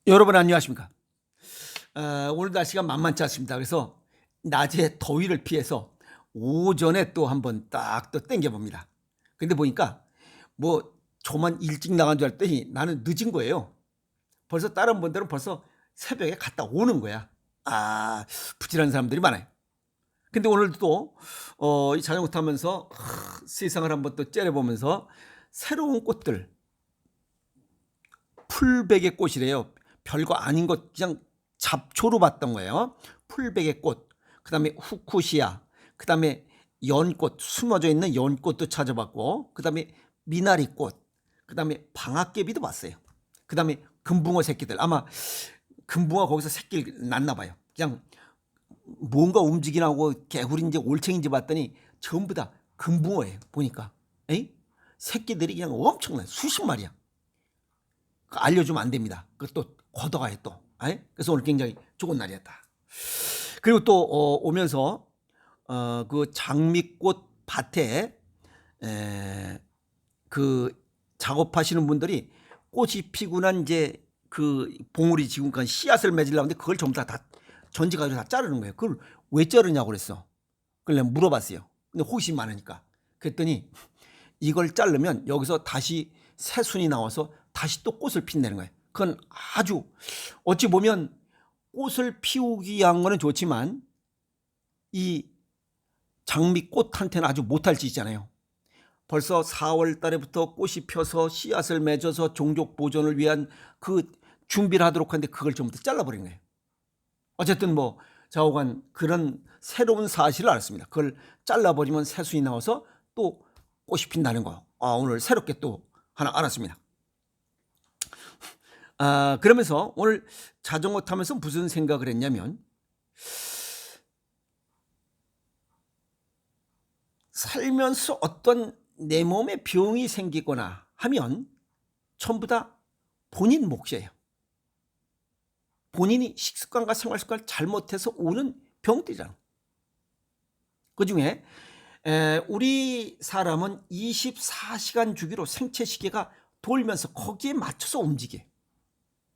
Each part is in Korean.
여러분 안녕하십니까? 오늘 날씨가 만만치 않습니다. 그래서 낮에 더위를 피해서 오전에 또 한번 딱 또 땡겨 봅니다. 근데 보니까 뭐 저만 일찍 나간 줄 알았더니 나는 늦은 거예요. 벌써 다른 분들은 벌써 새벽에 갔다 오는 거야. 아, 부지런한 사람들이 많아요. 근데 오늘도 또 이 자전거 타면서 세상을 한번 또 째려보면서 새로운 꽃들, 풀베개 꽃이래요. 별거 아닌 것 그냥 잡초로 봤던 거예요. 풀베개 꽃, 그다음에 후쿠시아, 그다음에 연꽃, 숨어져 있는 연꽃도 찾아봤고, 그다음에 미나리 꽃, 그다음에 방아깨비도 봤어요. 그다음에 금붕어 새끼들, 아마 금붕어 거기서 새끼 났나 봐요. 그냥 뭔가 움직이나 하고 개구리인지 올챙인지 봤더니 전부 다 금붕어예요. 보니까 에이? 새끼들이 그냥 엄청나요. 수십 마리야. 알려주면 안 됩니다. 그것도 걷어가요 또. 그래서 오늘 굉장히 좋은 날이었다. 그리고 또 오면서 그 장미꽃 밭에 그 작업하시는 분들이 꽃이 피고 난 이제 그 봉우리 지금까지 씨앗을 맺으려는데 그걸 전부 다 전지가지고 다 자르는 거예요. 그걸 왜 자르냐고 그랬어. 그걸 내가 물어봤어요. 근데 호기심이 많으니까. 그랬더니 이걸 자르면 여기서 다시 새순이 나와서 다시 또 꽃을 핀다는 거예요. 그건 아주 어찌 보면 꽃을 피우기 위한 거는 좋지만 이 장미꽃한테는 아주 못할 짓이잖아요. 벌써 4월 달에부터 꽃이 펴서 씨앗을 맺어서 종족 보존을 위한 그 준비를 하도록 하는데 그걸 전부 다 잘라버린 거예요. 어쨌든 뭐 좌우간 그런 새로운 사실을 알았습니다. 그걸 잘라버리면 새순이 나와서 또 꽃이 핀다는 거. 오늘 새롭게 또 하나 알았습니다. 그러면서 오늘 자전거 타면서 무슨 생각을 했냐면 살면서 어떤 내 몸에 병이 생기거나 하면 전부 다 본인 몫이에요. 본인이 식습관과 생활습관을 잘못해서 오는 병들이잖아. 그중에 우리 사람은 24시간 주기로 생체 시계가 돌면서 거기에 맞춰서 움직여.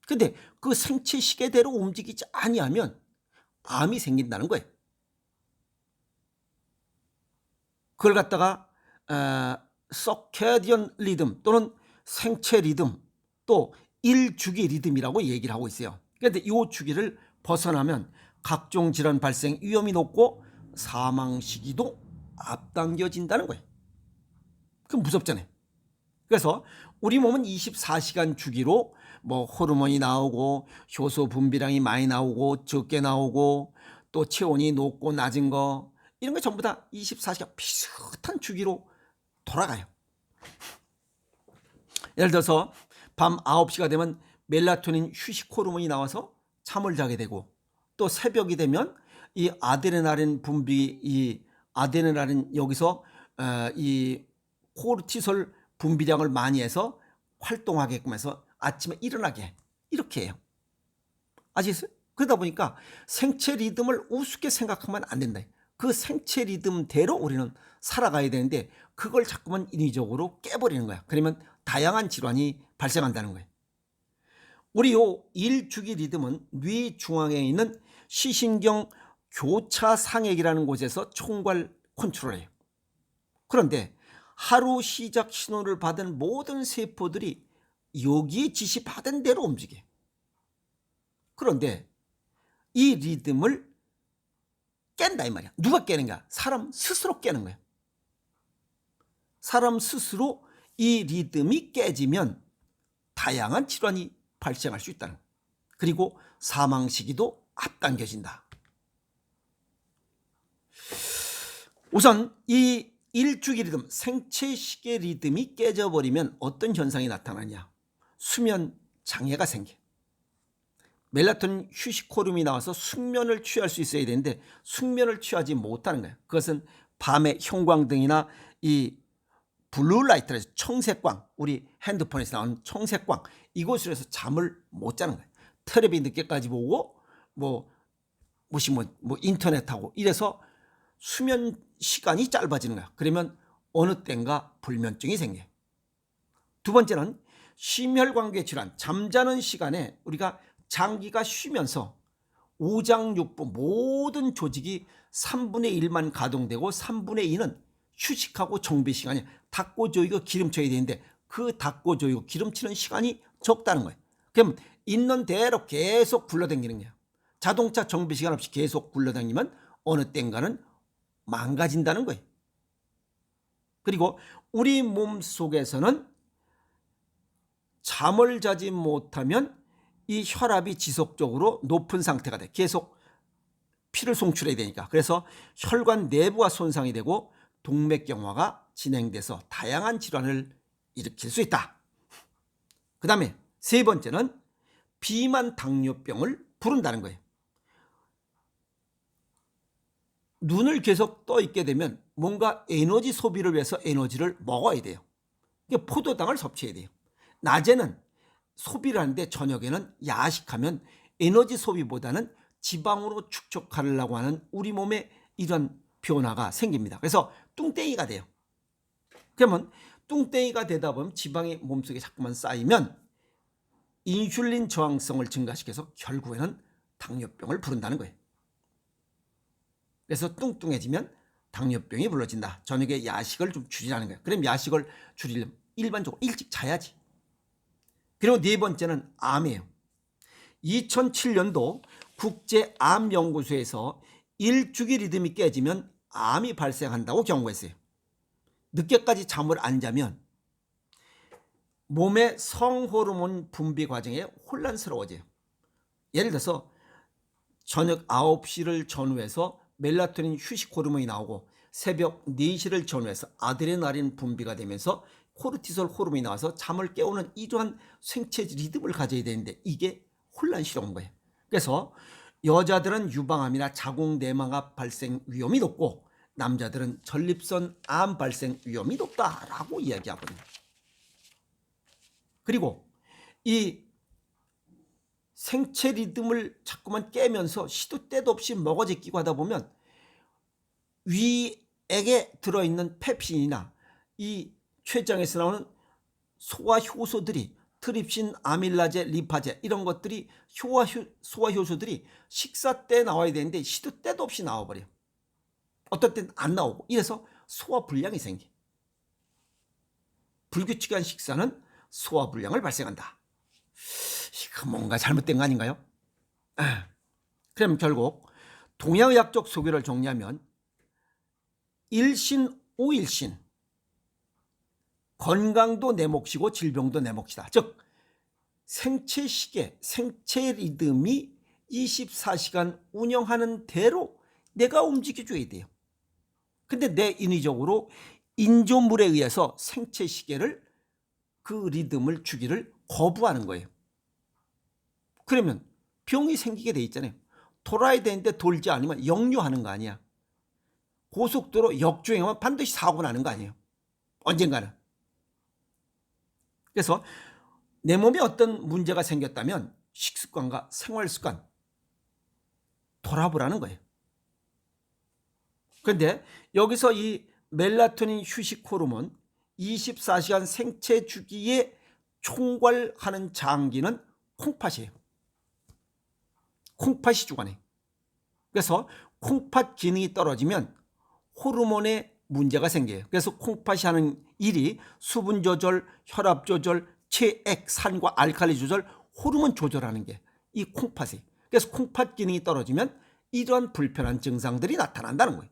근데 그 생체 시계대로 움직이지 아니하면 암이 생긴다는 거예요. 그걸 갖다가 서케디언 리듬 또는 생체 리듬 또 일주기 리듬이라고 얘기를 하고 있어요. 그런데 이 주기를 벗어나면 각종 질환 발생 위험이 높고 사망 시기도 앞당겨진다는 거예요. 그럼 무섭잖아요. 그래서 우리 몸은 24시간 주기로 뭐 호르몬이 나오고 효소 분비량이 많이 나오고 적게 나오고 또 체온이 높고 낮은 거 이런 거 전부 다 24시간 비슷한 주기로 돌아가요. 예를 들어서 밤 9시가 되면 멜라토닌 휴식 호르몬이 나와서 잠을 자게 되고 또 새벽이 되면 이 아드레날린 분비, 이 아드레날린 여기서 이 코르티솔 분비량을 많이 해서 활동하게끔 해서 아침에 일어나게 이렇게 해요. 아시겠어요? 그러다 보니까 생체 리듬을 우습게 생각하면 안 된다. 그 생체 리듬대로 우리는 살아가야 되는데 그걸 자꾸만 인위적으로 깨버리는 거야. 그러면 다양한 질환이 발생한다는 거예요. 우리 요 일주기 리듬은 뇌 중앙에 있는 시신경 교차상액이라는 곳에서 총괄 컨트롤해요. 그런데 하루 시작 신호를 받은 모든 세포들이 여기에 지시받은 대로 움직여요. 그런데 이 리듬을 깬다 이 말이야. 누가 깨는 거야? 사람 스스로 깨는 거야. 사람 스스로 이 리듬이 깨지면 다양한 질환이 발생할 수 있다는 거야. 그리고 사망 시기도 앞당겨진다. 우선 이 일주기 리듬, 생체 시계 리듬이 깨져버리면 어떤 현상이 나타나냐? 수면 장애가 생겨. 멜라토닌 휴식 호르몬이 나와서 숙면을 취할 수 있어야 되는데 숙면을 취하지 못하는 거예요. 그것은 밤에 형광등이나 이 블루라이트라 해서 청색광, 우리 핸드폰에서 나오는 청색광 이것으로 해서 잠을 못 자는 거예요. 텔레비 늦게까지 보고 뭐 인터넷하고 이래서 수면 시간이 짧아지는 거야. 그러면 어느 땐가 불면증이 생겨요. 두 번째는 심혈관계 질환, 잠자는 시간에 우리가 장기가 쉬면서 오장육부 모든 조직이 3분의 1만 가동되고 3분의 2는 휴식하고 정비 시간이 닦고 조이고 기름쳐야 되는데 그 닦고 조이고 기름치는 시간이 적다는 거예요. 그럼 있는 대로 계속 굴러다니는 거예요. 자동차 정비 시간 없이 계속 굴러다니면 어느 땐가는 망가진다는 거예요. 그리고 우리 몸 속에서는 잠을 자지 못하면 이 혈압이 지속적으로 높은 상태가 돼. 계속 피를 송출해야 되니까. 그래서 혈관 내부가 손상이 되고 동맥경화가 진행돼서 다양한 질환을 일으킬 수 있다. 그 다음에 세 번째는 비만 당뇨병을 부른다는 거예요. 눈을 계속 떠 있게 되면 뭔가 에너지 소비를 위해서 에너지를 먹어야 돼요. 포도당을 섭취해야 돼요. 낮에는 소비를 하는데 저녁에는 야식하면 에너지 소비보다는 지방으로 축적하려고 하는 우리 몸에 이런 변화가 생깁니다. 그래서 뚱땡이가 돼요. 그러면 뚱땡이가 되다 보면 지방이 몸속에 자꾸만 쌓이면 인슐린 저항성을 증가시켜서 결국에는 당뇨병을 부른다는 거예요. 그래서 뚱뚱해지면 당뇨병이 불러진다. 저녁에 야식을 좀 줄이라는 거예요. 그럼 야식을 줄이려면 일반적으로 일찍 자야지. 그리고 네 번째는 암이에요. 2007년도 국제암연구소에서 일주기 리듬이 깨지면 암이 발생한다고 경고했어요. 늦게까지 잠을 안 자면 몸의 성호르몬 분비 과정에 혼란스러워져요. 예를 들어서 저녁 9시를 전후해서 멜라토닌 휴식 호르몬이 나오고 새벽 4시를 전후해서 아드레날린 분비가 되면서 코르티솔 호르몬이 나와서 잠을 깨우는 이러한 생체 리듬을 가져야 되는데 이게 혼란스러운 거예요. 그래서 여자들은 유방암이나 자궁내막암 발생 위험이 높고 남자들은 전립선 암 발생 위험이 높다라고 이야기하거든요. 그리고 이 생체 리듬을 자꾸만 깨면서 시도 때도 없이 먹어지 끼고 하다 보면 위액에 들어있는 펩신이나 이 췌장에서 나오는 소화 효소들이 트립신, 아밀라제, 리파제 이런 것들이 소화 효소들이 식사 때 나와야 되는데 시도 때도 없이 나와버려요. 어떨 땐 안 나오고 이래서 소화 불량이 생겨. 불규칙한 식사는 소화 불량을 발생한다. 이거 뭔가 잘못된 거 아닌가요? 그럼 결국 동양의학적 소견을 정리하면 일신 오일신, 건강도 내 몫이고 질병도 내 몫이다. 즉 생체 시계, 생체 리듬이 24시간 운영하는 대로 내가 움직여줘야 돼요. 근데 내 인위적으로 인조물에 의해서 생체 시계를 그 리듬을 주기를 거부하는 거예요. 그러면 병이 생기게 돼 있잖아요. 돌아야 되는데 돌지 않으면 역류하는 거 아니야. 고속도로 역주행하면 반드시 사고 나는 거 아니에요. 언젠가는. 그래서 내 몸에 어떤 문제가 생겼다면 식습관과 생활습관 돌아보라는 거예요. 그런데 여기서 이 멜라토닌 휴식 호르몬 24시간 생체 주기에 총괄하는 장기는 콩팥이에요. 콩팥이 주관해. 그래서 콩팥 기능이 떨어지면 호르몬에 문제가 생겨요. 그래서 콩팥이 하는 일이 수분 조절, 혈압 조절, 체액, 산과 알칼리 조절, 호르몬 조절하는 게 이 콩팥이에요. 그래서 콩팥 기능이 떨어지면 이러한 불편한 증상들이 나타난다는 거예요.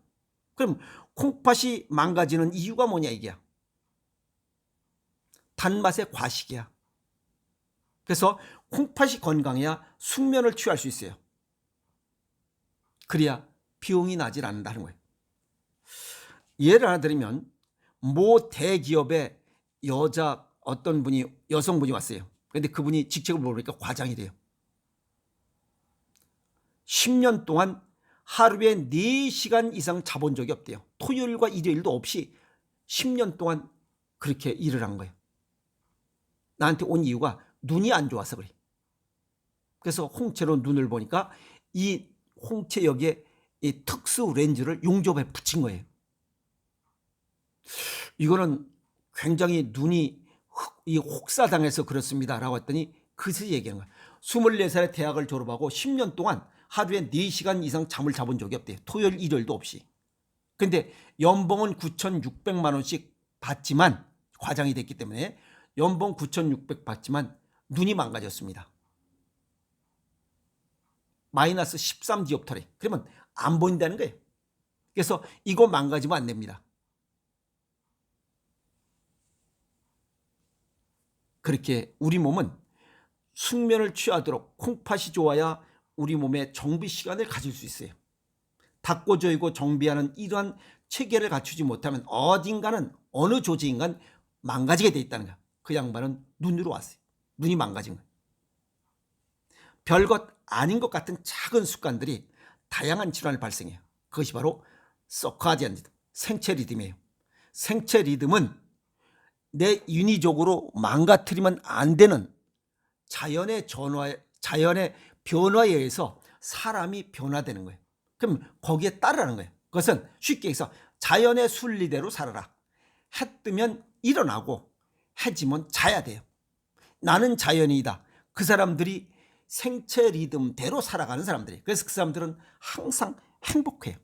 그럼 콩팥이 망가지는 이유가 뭐냐 이게야. 단맛의 과식이야. 그래서 콩팥이 건강해야 숙면을 취할 수 있어요. 그래야 비용이 나질 않는다는 거예요. 예를 하나 드리면 모 대기업의 여성분이 왔어요. 그런데 그분이 직책을 모르니까 과장이래요. 10년 동안 하루에 4시간 이상 자본 적이 없대요. 토요일과 일요일도 없이 10년 동안 그렇게 일을 한 거예요. 나한테 온 이유가 눈이 안 좋아서 그래. 그래서 홍채로 눈을 보니까 이 홍채 여기에 이 특수 렌즈를 용접에 붙인 거예요. 이거는 굉장히 눈이 혹사당해서 그렇습니다라고 했더니 그새 얘기하는 거야. 24살에 대학을 졸업하고 10년 동안 하루에 4시간 이상 잠을 자본 적이 없대요. 토요일, 일요일도 없이. 근데 연봉은 9,600만 원씩 받지만, 과장이 됐기 때문에 연봉 9,600 받지만 눈이 망가졌습니다. 마이너스 13디옵터리. 그러면 안 보인다는 거예요. 그래서 이거 망가지면 안 됩니다. 그렇게 우리 몸은 숙면을 취하도록 콩팥이 좋아야 우리 몸의 정비 시간을 가질 수 있어요. 닦고 조이고 정비하는 이러한 체계를 갖추지 못하면 어딘가는 어느 조직인간 망가지게 돼 있다는 거야. 그 양반은 눈으로 왔어요. 눈이 망가진 거예요. 별것 아닌 것 같은 작은 습관들이 다양한 질환을 발생해요. 그것이 바로 서카디안 리듬, 생체 리듬이에요. 생체 리듬은 내 인위적으로 망가뜨리면 안 되는 자연의 변화에 의해서 사람이 변화되는 거예요. 그럼 거기에 따르라는 거예요. 그것은 쉽게 해서 자연의 순리대로 살아라. 해 뜨면 일어나고 해 지면 자야 돼요. 나는 자연이다. 그 사람들이 생체 리듬대로 살아가는 사람들이. 그래서 그 사람들은 항상 행복해요.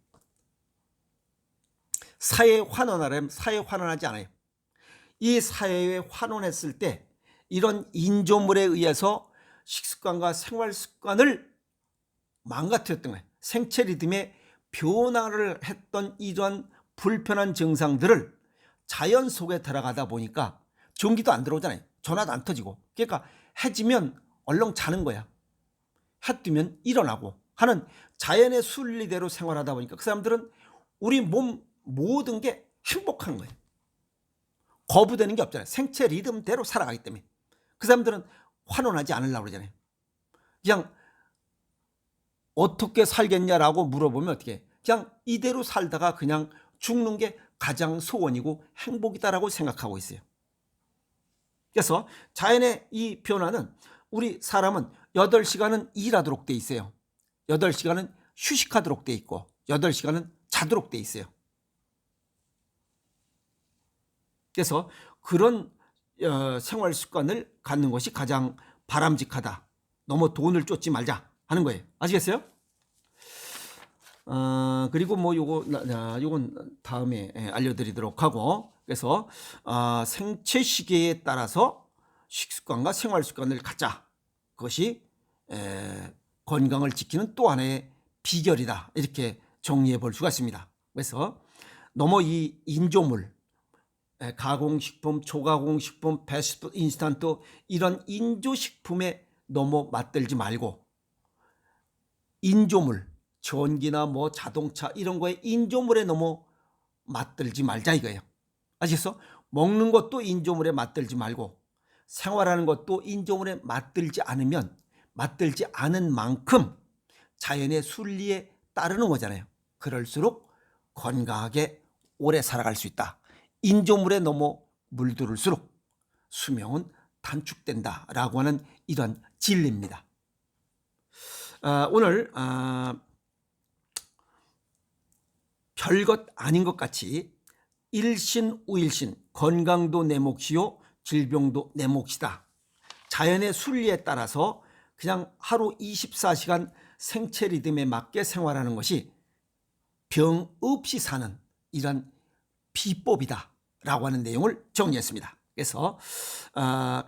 사회에 환원하려면 사회에 환원하지 않아요. 이 사회에 환원했을 때 이런 인조물에 의해서 식습관과 생활습관을 망가뜨렸던 거예요. 생체 리듬에 변화를 했던 이런 불편한 증상들을 자연 속에 들어가다 보니까 전기도 안 들어오잖아요. 전화도 안 터지고. 그러니까 해지면 얼렁 자는 거야. 해 뜨면 일어나고 하는 자연의 순리대로 생활하다 보니까 그 사람들은 우리 몸 모든 게 행복한 거예요. 거부되는 게 없잖아요. 생체 리듬대로 살아가기 때문에. 그 사람들은 환원하지 않으려고 그러잖아요. 그냥 어떻게 살겠냐라고 물어보면 어떻게 해? 그냥 이대로 살다가 그냥 죽는 게 가장 소원이고 행복이다라고 생각하고 있어요. 그래서 자연의 이 변화는 우리 사람은 8시간은 일하도록 돼 있어요. 8시간은 휴식하도록 돼 있고 8시간은 자도록 돼 있어요. 그래서 그런 생활 습관을 갖는 것이 가장 바람직하다. 너무 돈을 쫓지 말자 하는 거예요. 아시겠어요? 그리고 뭐 요건 다음에 알려드리도록 하고, 그래서 생체 시계에 따라서 식습관과 생활 습관을 갖자. 그것이 건강을 지키는 또 하나의 비결이다. 이렇게 정리해 볼 수가 있습니다. 그래서 너무 이 인조물, 가공식품, 초가공식품, 패스트푸드, 인스턴트 이런 인조식품에 너무 맞들지 말고 인조물, 전기나 뭐 자동차 이런 거에 인조물에 너무 맞들지 말자 이거예요. 아시겠어? 먹는 것도 인조물에 맞들지 말고 생활하는 것도 인조물에 맞들지 않은 만큼 자연의 순리에 따르는 거잖아요. 그럴수록 건강하게 오래 살아갈 수 있다. 인조물에 너무 물들을수록 수명은 단축된다라고 하는 이런 진리입니다. 오늘 별것 아닌 것 같이 일신우일신, 건강도 내 몫이요 질병도 내 몫이다. 자연의 순리에 따라서 그냥 하루 24시간 생체 리듬에 맞게 생활하는 것이 병 없이 사는 이런 비법이다 라고 하는 내용을 정리했습니다. 그래서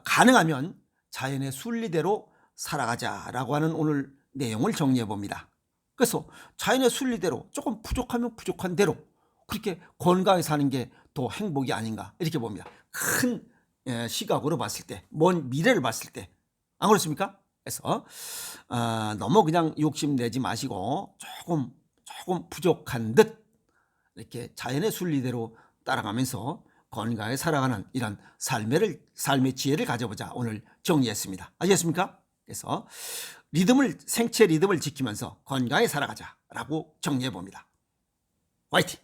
가능하면 자연의 순리대로 살아가자라고 하는 오늘 내용을 정리해 봅니다. 그래서 자연의 순리대로 조금 부족하면 부족한 대로 그렇게 건강하게 사는 게 더 행복이 아닌가 이렇게 봅니다. 큰 시각으로 봤을 때, 먼 미래를 봤을 때, 안 그렇습니까? 그래서 너무 그냥 욕심내지 마시고 조금 부족한 듯 이렇게 자연의 순리대로 따라가면서 건강하게 살아가는 이런 삶의 지혜를 가져보자 오늘 정리했습니다. 아시겠습니까? 그래서 생체 리듬을 지키면서 건강하게 살아가자라고 정리해 봅니다. 화이팅!